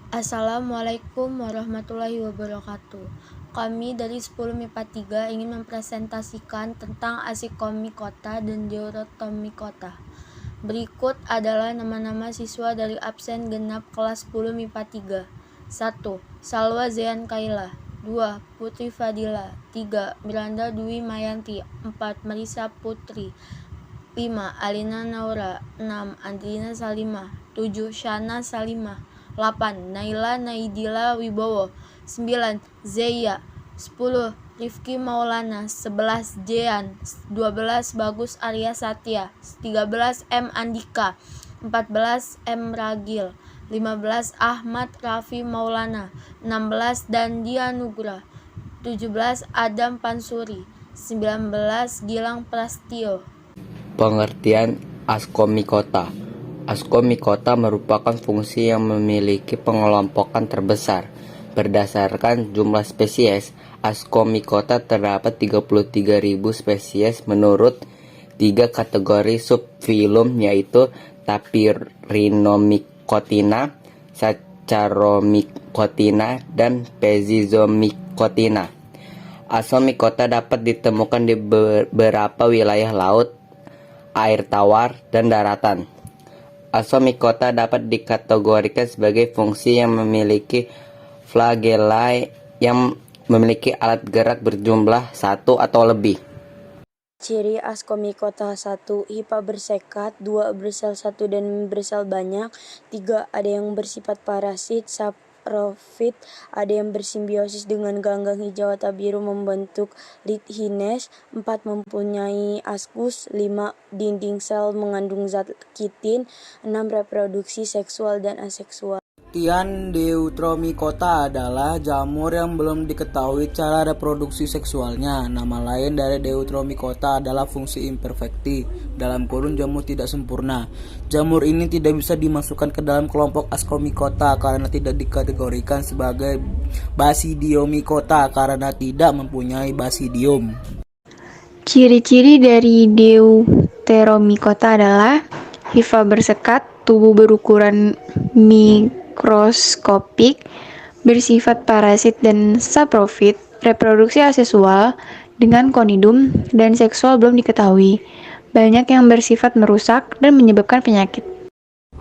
Assalamualaikum warahmatullahi wabarakatuh. Kami dari 10 MIPA 3 ingin mempresentasikan tentang asikomikota dan deuteromikota. Berikut adalah nama-nama siswa dari absen genap kelas 10 MIPA 3. 1. Salwa Zean Kaila. 2. Putri Fadila. 3. Miranda Dwi Mayanti. 4. Marisa Putri. 5. Alina Naura. 6. Andrina Salimah. 7. Shana Salimah. 8. Naila Naidila Wibowo. 9. Zeya. 10. Rifki Maulana. 11. Jean. 12. Bagus Arya Satya. 13. M. Andika. 14. M. Ragil. 15. Ahmad Rafi Maulana. 16. Dandia Nugra. 17. Adam Pansuri. 19. Gilang Prastio. Pengertian askomikota. Askomikota merupakan fungsi yang memiliki pengelompokan terbesar. Berdasarkan jumlah spesies, askomikota terdapat 33.000 spesies menurut 3 kategori subfilum, yaitu Tapirinomicotina, Saccharomycotina, dan Pezizomicotina. Askomikota dapat ditemukan di beberapa wilayah laut, air tawar, dan daratan. Askomikota dapat dikategorikan sebagai fungsi yang memiliki flagella yang memiliki alat gerak berjumlah 1 atau lebih. Ciri askomikota: 1. Hifa bersekat. 2. Bersel satu dan bersel banyak. 3. Ada yang bersifat parasit, saprofit. Ada yang bersimbiosis dengan ganggang hijau atau biru membentuk lichines. 4. Mempunyai askus. 5. Dinding sel mengandung zat kitin. 6. Reproduksi seksual dan aseksual. Pengertian deuteromikota adalah jamur yang belum diketahui cara reproduksi seksualnya. Nama lain dari deuteromikota adalah fungsi imperfekti, (jamur tidak sempurna). Jamur ini tidak bisa dimasukkan ke dalam kelompok askomikota karena tidak dikategorikan sebagai basidiomikota karena tidak mempunyai basidium. Ciri-ciri dari deuteromikota adalah hifa bersekat, tubuh berukuran mikroskopik, bersifat parasit dan saprofit, reproduksi aseksual dengan konidum, dan seksual belum diketahui. Banyak yang bersifat merusak dan menyebabkan penyakit.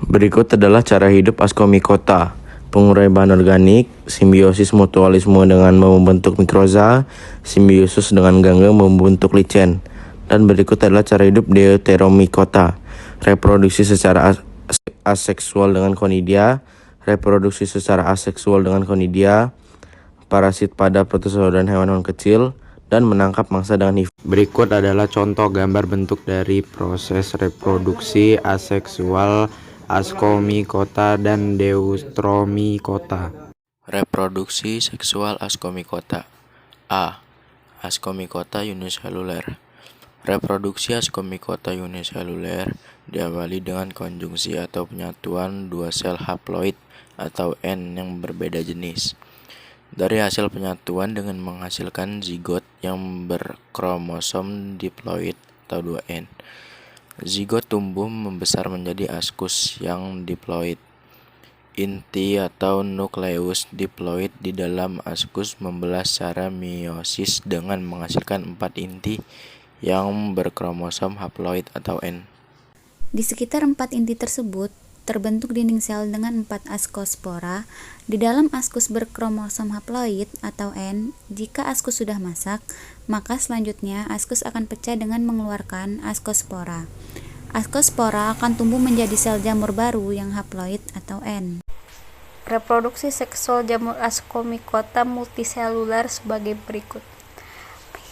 Berikut adalah cara hidup askomikota: pengurai bahan organik, simbiosis mutualisme dengan membentuk mikroza, simbiosis dengan ganggang membentuk lichen. Dan berikut adalah cara hidup deuteromikota: reproduksi secara aseksual dengan konidia, reproduksi secara aseksual dengan konidia, parasit pada protozoa dan hewan-hewan kecil, dan menangkap mangsa dengan hifa. Berikut adalah contoh gambar bentuk dari proses reproduksi aseksual askomikota dan deuteromikota. Reproduksi seksual askomikota. A. Askomikota uniseluler. Reproduksi askomikota uniseluler diawali dengan konjungsi atau penyatuan dua sel haploid atau N yang berbeda jenis. Dari hasil penyatuan dengan menghasilkan zigot yang berkromosom diploid atau 2N. Zigot tumbuh membesar menjadi askus yang diploid. Inti atau nukleus diploid di dalam askus membelah secara meiosis dengan menghasilkan 4 inti yang berkromosom haploid atau N. Di sekitar 4 inti tersebut, terbentuk dinding sel dengan 4 askospora. Di dalam askus berkromosom haploid atau N, jika askus sudah masak, maka selanjutnya askus akan pecah dengan mengeluarkan askospora. Askospora akan tumbuh menjadi sel jamur baru yang haploid atau N. Reproduksi seksual jamur askomikota multiseluler sebagai berikut.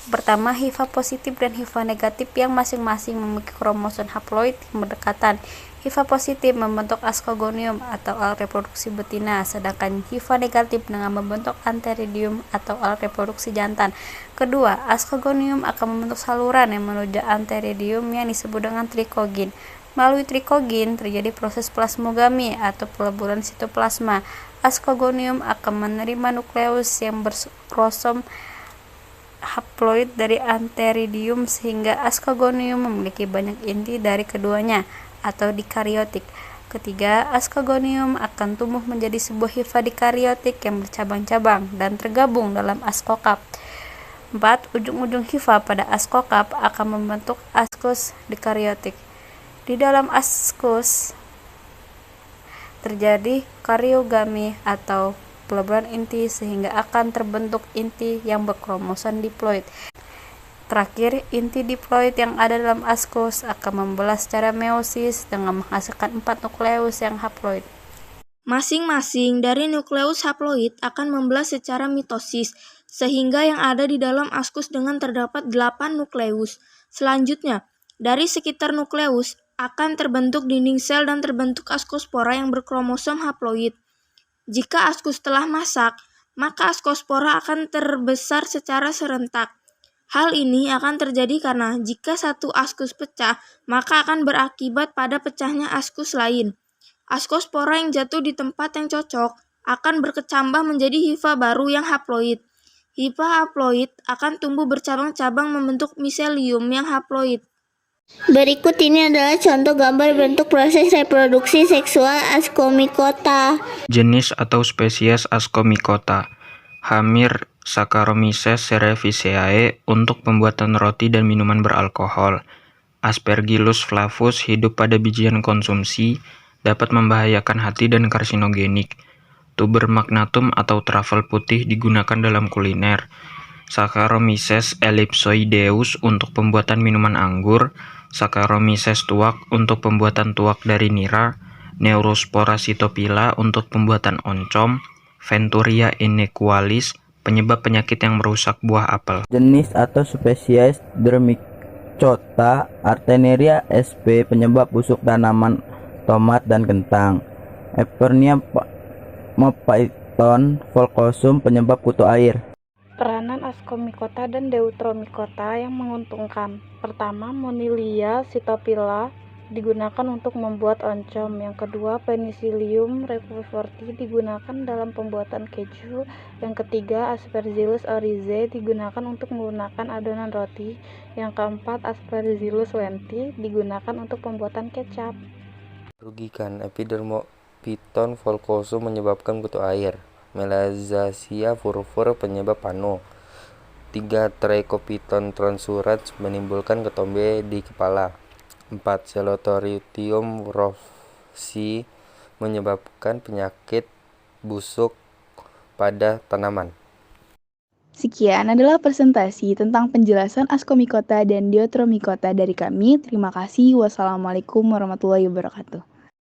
Pertama, hifa positif dan hifa negatif yang masing-masing memiliki kromosom haploid yang berdekatan. Hifa positif membentuk askogonium atau alat reproduksi betina, sedangkan hifa negatif dengan membentuk anteridium atau alat reproduksi jantan. Kedua, askogonium akan membentuk saluran yang menuju anteridium yang disebut dengan trikogin. Melalui trikogin terjadi proses plasmogami atau peleburan sitoplasma. Askogonium akan menerima nukleus yang berkromosom haploid dari anteridium sehingga askogonium memiliki banyak inti dari keduanya atau dikariotik. Ketiga, askogonium akan tumbuh menjadi sebuah hifa dikariotik yang bercabang-cabang dan tergabung dalam askokap. 4. Ujung-ujung hifa pada askokap akan membentuk askus dikariotik. Di dalam askus terjadi kariogami atau peleburan inti sehingga akan terbentuk inti yang berkromosom diploid. Terakhir, inti diploid yang ada dalam askus akan membelah secara meiosis dengan menghasilkan 4 nukleus yang haploid. Masing-masing dari nukleus haploid akan membelah secara mitosis, sehingga yang ada di dalam askus dengan terdapat 8 nukleus. Selanjutnya, dari sekitar nukleus akan terbentuk dinding sel dan terbentuk askospora yang berkromosom haploid. Jika askus telah masak, maka askospora akan terbesar secara serentak. Hal ini akan terjadi karena jika satu askus pecah, maka akan berakibat pada pecahnya askus lain. Askospora yang jatuh di tempat yang cocok akan berkecambah menjadi hifa baru yang haploid. Hifa haploid akan tumbuh bercabang-cabang membentuk miselium yang haploid. Berikut ini adalah contoh gambar bentuk proses reproduksi seksual Ascomycota. Jenis atau spesies Ascomycota. Hamir Saccharomyces cerevisiae untuk pembuatan roti dan minuman beralkohol. Aspergillus flavus hidup pada bijian konsumsi, dapat membahayakan hati dan karsinogenik. Tuber magnatum atau trafel putih digunakan dalam kuliner. Saccharomyces ellipsoideus untuk pembuatan minuman anggur. Saccharomyces tuak untuk pembuatan tuak dari nira. Neurospora cytopila untuk pembuatan oncom. Venturia inequalis, penyebab penyakit yang merusak buah apel. Jenis atau spesies Dramicota arteneria sp, penyebab busuk tanaman tomat dan kentang. Epernia mopaiton volcosum, penyebab kutu air. Peranan Ascomycota dan Deuteromycota yang menguntungkan. Pertama, Monilia cytopila digunakan untuk membuat oncom. Yang kedua, Penicillium roqueforti digunakan dalam pembuatan keju. Yang ketiga, Aspergillus oryzae digunakan untuk menggunakan adonan roti. Yang keempat, Aspergillus lenti digunakan untuk pembuatan kecap. Merugikan. Epidermophyton volcosum menyebabkan kutu air. Melazasia furfur penyebab panu. 3. Trichophyton transurans menimbulkan ketombe di kepala. 4. Celotherium roxy menyebabkan penyakit busuk pada tanaman. Sekian adalah presentasi tentang penjelasan Ascomycota dan Deuteromycota dari kami. Terima kasih. Wassalamualaikum warahmatullahi wabarakatuh.